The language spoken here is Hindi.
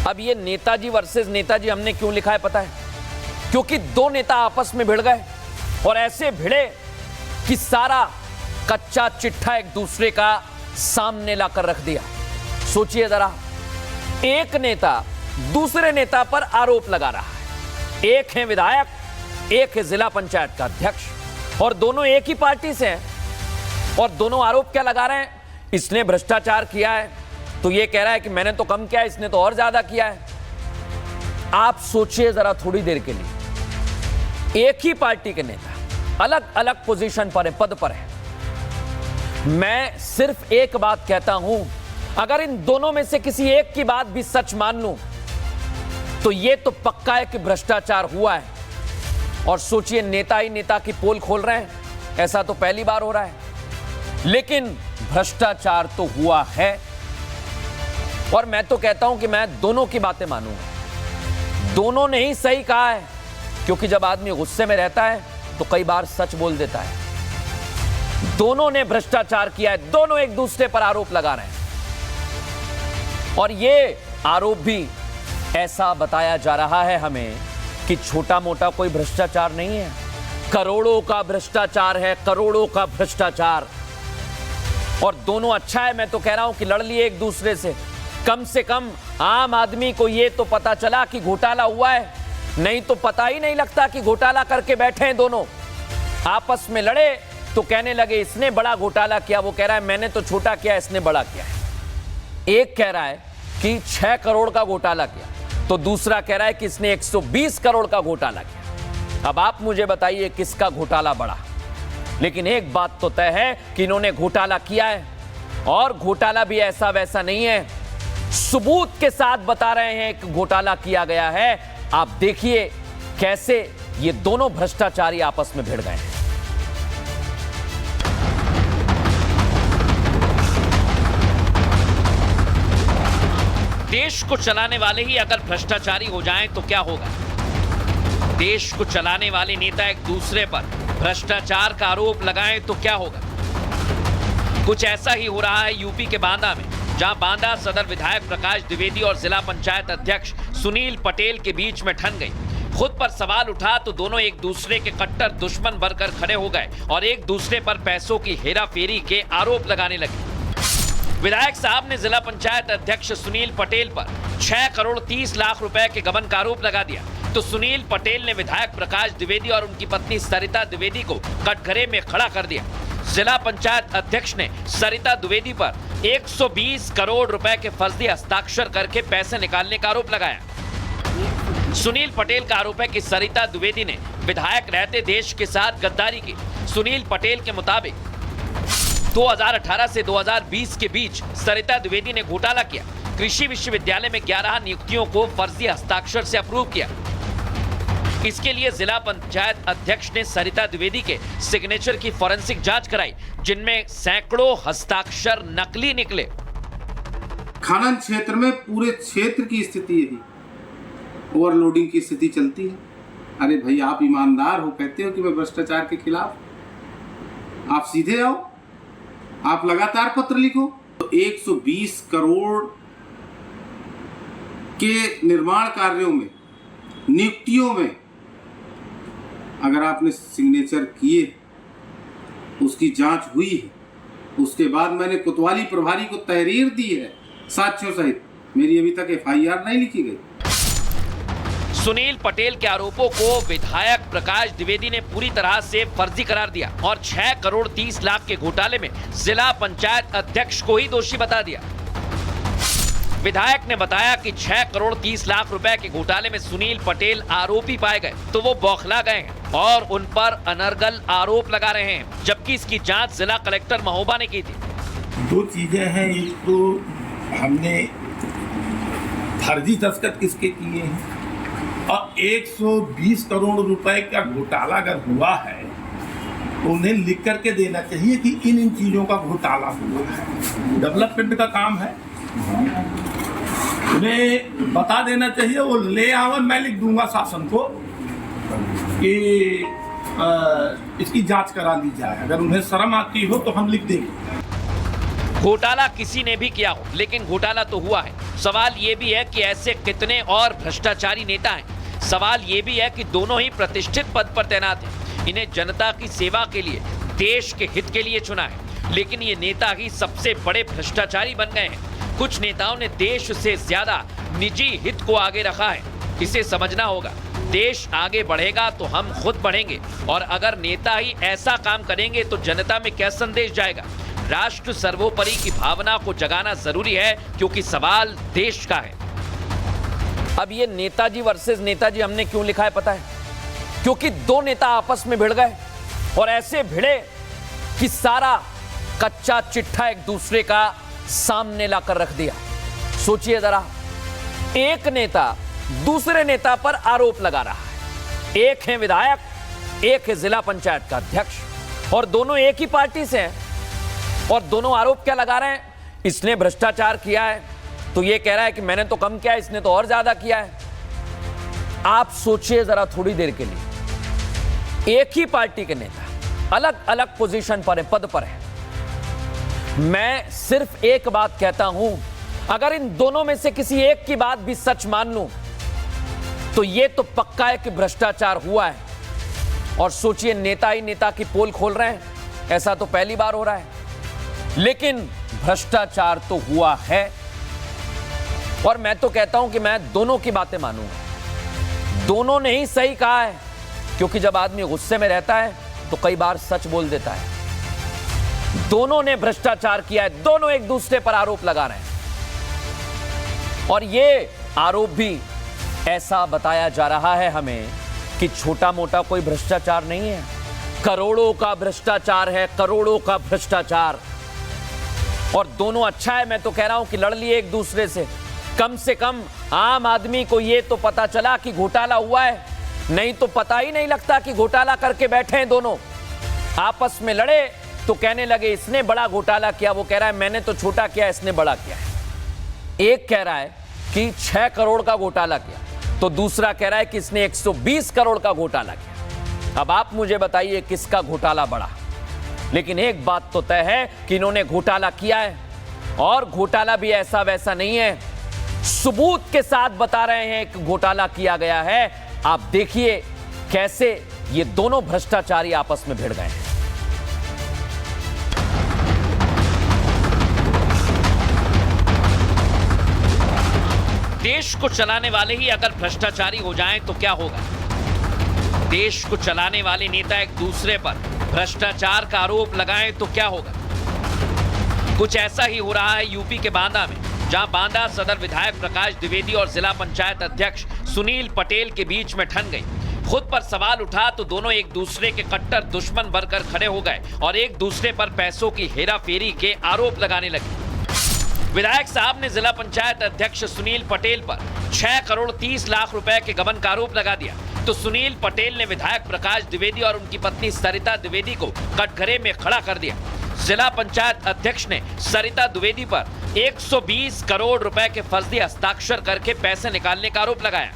अब ये नेताजी वर्सेस नेताजी हमने क्यों लिखा है पता है? क्योंकि दो नेता आपस में भिड़ गए और ऐसे भिड़े कि सारा कच्चा चिट्ठा एक दूसरे का सामने लाकर रख दिया। सोचिए जरा, एक नेता दूसरे नेता पर आरोप लगा रहा है। एक है विधायक, एक है जिला पंचायत का अध्यक्ष, और दोनों एक ही पार्टी से हैं। और दोनों आरोप क्या लगा रहे हैं? इसने भ्रष्टाचार किया है तो ये कह रहा है कि मैंने तो कम किया है, इसने तो और ज्यादा किया है। आप सोचिए जरा थोड़ी देर के लिए, एक ही पार्टी के नेता अलग अलग पोजीशन पर है, पद पर है। मैं सिर्फ एक बात कहता हूं, अगर इन दोनों में से किसी एक की बात भी सच मान लूं तो यह तो पक्का है कि भ्रष्टाचार हुआ है। और सोचिए, नेता ही नेता की पोल खोल रहे हैं, ऐसा तो पहली बार हो रहा है। लेकिन भ्रष्टाचार तो हुआ है, और मैं तो कहता हूं कि मैं दोनों की बातें मानूंगा। दोनों ने ही सही कहा है, क्योंकि जब आदमी गुस्से में रहता है तो कई बार सच बोल देता है। दोनों ने भ्रष्टाचार किया है, दोनों एक दूसरे पर आरोप लगा रहे हैं। और ये आरोप भी ऐसा बताया जा रहा है हमें कि छोटा मोटा कोई भ्रष्टाचार नहीं है, करोड़ों का भ्रष्टाचार है, करोड़ों का भ्रष्टाचार। और दोनों अच्छा है, मैं तो कह रहा हूं कि लड़ लिए एक दूसरे से कम आम आदमी को ये तो पता चला कि घोटाला हुआ है, नहीं तो पता ही नहीं लगता कि घोटाला करके बैठे हैं। दोनों आपस में लड़े तो कहने लगे इसने बड़ा घोटाला किया, वो कह रहा है मैंने तो छोटा किया, इसने बड़ा किया है। एक कह रहा है कि 6 करोड़ का घोटाला किया, तो दूसरा कह रहा है कि इसने 120 करोड़ का घोटाला किया। अब आप मुझे बताइए किसका घोटाला बड़ा? लेकिन एक बात तो तय है कि इन्होंने घोटाला किया है, और घोटाला भी ऐसा वैसा नहीं है, सबूत के साथ बता रहे हैं कि घोटाला किया गया है। आप देखिए कैसे ये दोनों भ्रष्टाचारी आपस में भिड़ गए हैं। देश को चलाने वाले ही अगर भ्रष्टाचारी हो जाएं तो क्या होगा? देश को चलाने वाले नेता एक दूसरे पर भ्रष्टाचार का आरोप लगाएं तो क्या होगा? कुछ ऐसा ही हो रहा है यूपी के बांदा में, जहां बांदा सदर विधायक प्रकाश द्विवेदी और जिला पंचायत अध्यक्ष सुनील पटेल के बीच में ठन गई। खुद पर सवाल उठा तो दोनों एक दूसरे के कट्टर दुश्मन बनकर खड़े हो गए और एक दूसरे पर पैसों की हेराफेरी के आरोप लगाने लगे। विधायक साहब ने जिला पंचायत अध्यक्ष सुनील पटेल पर 6 करोड़ 30 लाख रुपए के गबन का आरोप लगा दिया, तो सुनील पटेल ने विधायक प्रकाश द्विवेदी और उनकी पत्नी सरिता द्विवेदी को कटघरे में खड़ा कर दिया। जिला पंचायत अध्यक्ष ने सरिता द्विवेदी पर 120 करोड़ रुपए के फर्जी हस्ताक्षर करके पैसे निकालने का आरोप लगाया। सुनील पटेल का आरोप है कि सरिता द्विवेदी ने विधायक रहते देश के साथ गद्दारी की। सुनील पटेल के मुताबिक 2018 से 2020 के बीच सरिता द्विवेदी ने घोटाला किया। कृषि विश्वविद्यालय में 11 नियुक्तियों को फर्जी हस्ताक्षर से अप्रूव किया। इसके लिए जिला पंचायत अध्यक्ष ने सरिता द्विवेदी के सिग्नेचर की फॉरेंसिक जांच कराई, जिनमें सैकड़ों हस्ताक्षर नकली निकले। खनन क्षेत्र में पूरे क्षेत्र की स्थिति यही, ओवरलोडिंग की स्थिति चलती है। अरे भाई, आप ईमानदार हो, कहते हो कि मैं भ्रष्टाचार के खिलाफ, आप सीधे आओ, आप लगातार पत्र लिखो। तो 120 करोड़ के निर्माण कार्यों में, नियुक्तियों में अगर आपने सिग्नेचर किए, उसकी जांच हुई है, उसके बाद मैंने कोतवाली प्रभारी को तहरीर दी है साक्ष्यों सहित, मेरी अभी तक FIR नहीं लिखी गई। सुनील पटेल के आरोपों को विधायक प्रकाश द्विवेदी ने पूरी तरह से फर्जी करार दिया और 6 करोड़ 30 लाख के घोटाले में जिला पंचायत अध्यक्ष को ही दोषी बता दिया। विधायक ने बताया कि 6 करोड़ 30 लाख रुपए के घोटाले में सुनील पटेल आरोपी पाए गए, तो वो बौखला गए हैं और उन पर अनर्गल आरोप लगा रहे हैं, जबकि इसकी जांच जिला कलेक्टर महोबा ने की थी। 2 चीजें हैं, एक तो हमने फर्जी दस्तखत किसके किए हैं, और 120 करोड़ रुपए का घोटाला अगर हुआ है तो उन्हें लिख करके देना चाहिए कि इन चीजों का घोटाला हुआ है। डेवलपमेंट का काम है, उन्हें बता देना चाहिए, वो ले आवन, मैं लिख दूंगा शासन को कि इसकी जांच करा ली जाए। अगर उन्हें शर्म आती हो तो हम लिख देंगे। घोटाला किसी ने भी किया हो, लेकिन घोटाला तो हुआ है। सवाल ये भी है कि ऐसे कितने और भ्रष्टाचारी नेता हैं। सवाल ये भी है कि दोनों ही प्रतिष्ठित पद पर तैनात हैं। इन्हें जनता की सेवा के लिए, देश के हित के लिए चुना है, लेकिन ये नेता ही सबसे बड़े भ्रष्टाचारी बन गए हैं। कुछ नेताओं ने देश से ज्यादा निजी हित को आगे रखा है। इसे समझना होगा। देश आगे बढ़ेगा तो हम खुद बढ़ेंगे, और अगर नेता ही ऐसा काम करेंगे तो जनता में क्या संदेश जाएगा। राष्ट्र सर्वोपरि की भावना को जगाना जरूरी है, क्योंकि सवाल देश का है। अब ये नेताजी वर्सेस नेताजी हमने क्यों लिखा है पता है? क्योंकि दो नेता आपस में भिड़ गए, और ऐसे भिड़े कि सारा कच्चा चिट्ठा एक दूसरे का सामने लाकर रख दिया। सोचिए जरा, एक नेता दूसरे नेता पर आरोप लगा रहा है। एक है विधायक, एक है जिला पंचायत का अध्यक्ष, और दोनों एक ही पार्टी से हैं। और दोनों आरोप क्या लगा रहे हैं? इसने भ्रष्टाचार किया है तो ये कह रहा है कि मैंने तो कम किया, इसने तो और ज्यादा किया है। आप सोचिए जरा थोड़ी देर के लिए, एक ही पार्टी के नेता अलग अलग पोजीशन पर है, पद पर है। मैं सिर्फ एक बात कहता हूं, अगर इन दोनों में से किसी एक की बात भी सच मान लूं तो यह तो पक्का है कि भ्रष्टाचार हुआ है। और सोचिए, नेता ही नेता की पोल खोल रहे हैं, ऐसा तो पहली बार हो रहा है। लेकिन भ्रष्टाचार तो हुआ है, और मैं तो कहता हूं कि मैं दोनों की बातें मानूंगा। दोनों ने ही सही कहा है, क्योंकि जब आदमी गुस्से में रहता है तो कई बार सच बोल देता है। दोनों ने भ्रष्टाचार किया है, दोनों एक दूसरे पर आरोप लगा रहे हैं। और ये आरोप भी ऐसा बताया जा रहा है हमें कि छोटा मोटा कोई भ्रष्टाचार नहीं है, करोड़ों का भ्रष्टाचार है, करोड़ों का भ्रष्टाचार। और दोनों अच्छा है, मैं तो कह रहा हूं कि लड़ लिए एक दूसरे से कम आम आदमी को ये तो पता चला कि घोटाला हुआ है, नहीं तो पता ही नहीं लगता कि घोटाला करके बैठे हैं। दोनों आपस में लड़े तो कहने लगे इसने बड़ा घोटाला किया, वो कह रहा है मैंने तो छोटा किया, इसने बड़ा किया है। एक कह रहा है कि 6 करोड़ का घोटाला किया, तो दूसरा कह रहा है कि इसने 120 करोड़ का घोटाला किया। अब आप मुझे बताइए किसका घोटाला बड़ा? लेकिन एक बात तो तय है कि इन्होंने घोटाला किया है, और घोटाला भी ऐसा वैसा नहीं है, सबूत के साथ बता रहे हैं कि घोटाला किया गया है। आप देखिए कैसे ये दोनों भ्रष्टाचारी आपस में भिड़ गए हैं। देश को चलाने वाले ही अगर भ्रष्टाचारी हो जाएं तो क्या होगा? देश को चलाने वाले नेता एक दूसरे पर भ्रष्टाचार का आरोप लगाएं तो क्या होगा? कुछ ऐसा ही हो रहा है यूपी के बांदा में, जहां बांदा सदर विधायक प्रकाश द्विवेदी और जिला पंचायत अध्यक्ष सुनील पटेल के बीच में ठन गई। खुद पर सवाल उठा तो दोनों एक दूसरे के कट्टर दुश्मन बनकर खड़े हो गए और एक दूसरे पर पैसों की हेराफेरी के आरोप लगाने लगे। विधायक साहब ने जिला पंचायत अध्यक्ष सुनील पटेल पर 6 करोड़ 30 लाख रुपए के गबन का आरोप लगा दिया, तो सुनील पटेल ने विधायक प्रकाश द्विवेदी और उनकी पत्नी सरिता द्विवेदी को कटघरे में खड़ा कर दिया। जिला पंचायत अध्यक्ष ने सरिता द्विवेदी पर 120 करोड़ रुपए के फर्जी हस्ताक्षर करके पैसे निकालने का आरोप लगाया।